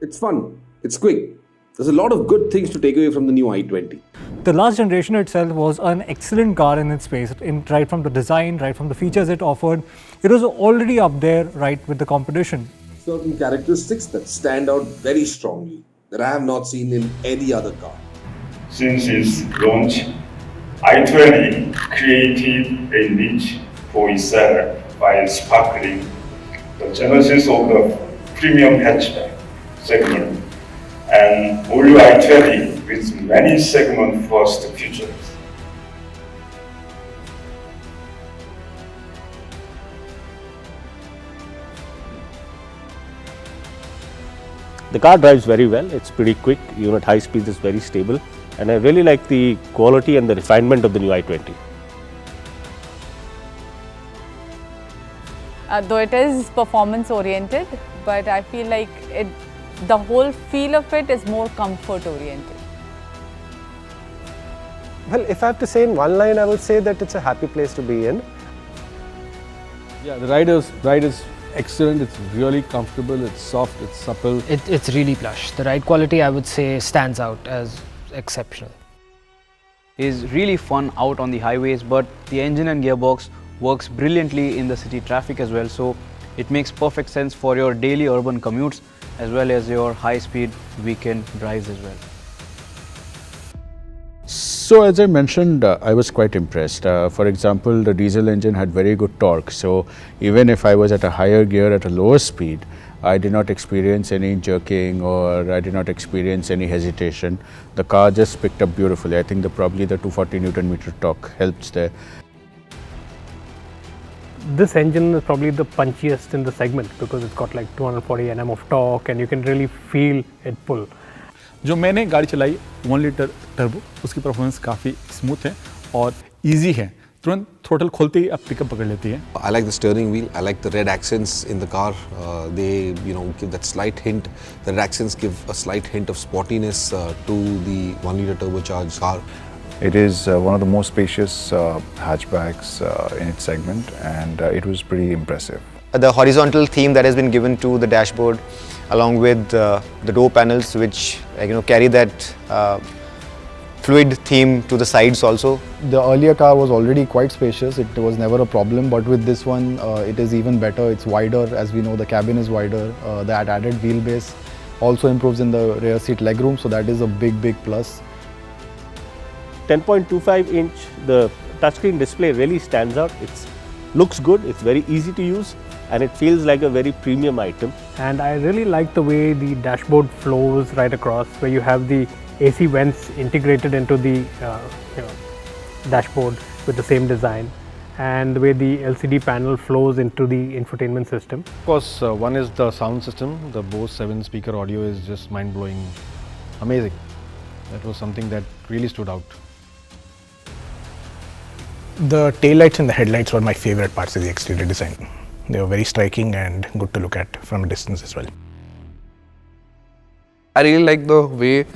It's fun. It's quick. There's a lot of good things to take away from the new i20. The last generation itself was an excellent car in its space, right from the design, right from the features it offered. It was already up there, right, with the competition. Certain characteristics that stand out very strongly that I have not seen in any other car. Since its launch, i20 created a niche for itself by sparkling the genesis of the premium hatchback segment and all-new i20 with many segment-first features. The car drives very well, it's pretty quick, even at high speeds it's very stable, and I really like the quality and the refinement of the new i20. Though it is performance oriented, but I feel like the whole feel of it is more comfort oriented. Well, if I have to say in one line, I would say that it's a happy place to be in. Yeah, the ride is excellent. It's really comfortable. It's soft. It's supple. It's really plush. The ride quality, I would say, stands out as exceptional. Is really fun out on the highways, but the engine and gearbox works brilliantly in the city traffic as well. So it makes perfect sense for your daily urban commutes as well as your high-speed weekend drives as well. So as I mentioned, I was quite impressed. For example, the diesel engine had very good torque. So even if I was at a higher gear at a lower speed, I did not experience any jerking or I did not experience any hesitation. The car just picked up beautifully. I think probably the 240 Newton meter torque helps there. This engine is probably the punchiest in the segment because it's got like 240 Nm of torque and you can really feel it pull. जो मैंने गाड़ी चलाई 1 litre turbo, उसकी performance काफ़ी smooth है और easy है. तुरंत थ्रोटल खोलते ही आप पिकअप पकड़ लेती है. I like the steering wheel. I like the red accents in the car. They, give that slight hint. The red accents give a slight hint of sportiness to the 1 liter turbocharged car. It is one of the most spacious hatchbacks in its segment, and it was pretty impressive. The horizontal theme that has been given to the dashboard, along with the door panels, which carry that fluid theme to the sides also. The earlier car was already quite spacious. It was never a problem, but with this one, it is even better. It's wider, as we know. The cabin is wider. That added wheelbase also improves in the rear seat legroom, so that is a big plus. 10.25 inch, the touchscreen display really stands out. It looks good, it's very easy to use, and it feels like a very premium item. And I really like the way the dashboard flows right across, where you have the AC vents integrated into the dashboard with the same design, and the way the LCD panel flows into the infotainment system. Of course, one is the sound system. The Bose 7-speaker audio is just mind-blowing, amazing. That was something that really stood out. The taillights and the headlights were my favorite parts of the exterior design. They were very striking and good to look at from a distance as well. I really like the way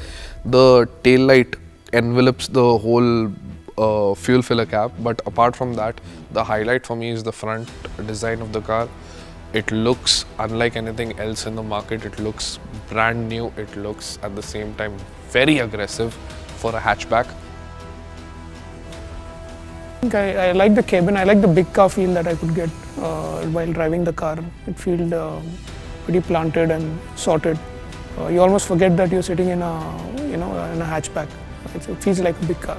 the taillight envelops the whole fuel filler cap, but apart from that, the highlight for me is the front design of the car. It looks unlike anything else in the market. It looks brand new. It looks at the same time very aggressive for a hatchback. I like the cabin. I like the big car feel that I could get while driving the car. It feels pretty planted and sorted. You almost forget that you're sitting in a hatchback. It feels like a big car.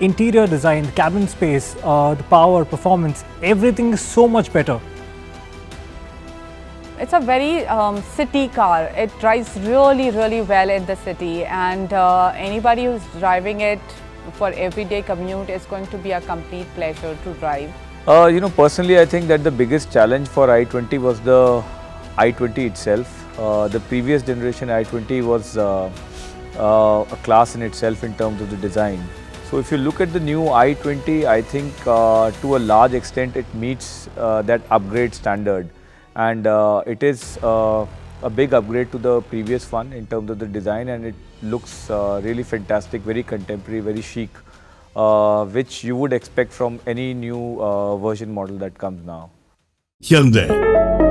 Interior design, cabin space, the power, performance, everything is so much better. It's a very city car. It drives really well in the city, and anybody who's driving it for everyday commute is going to be a complete pleasure to drive. Personally, I think that the biggest challenge for i20 was the i20 itself. The previous generation i20 was a class in itself in terms of the design. So if you look at the new i20, I think to a large extent it meets that upgrade standard, and it is a big upgrade to the previous one in terms of the design, and it looks really fantastic, very contemporary, very chic, which you would expect from any new version model that comes now. Hyundai.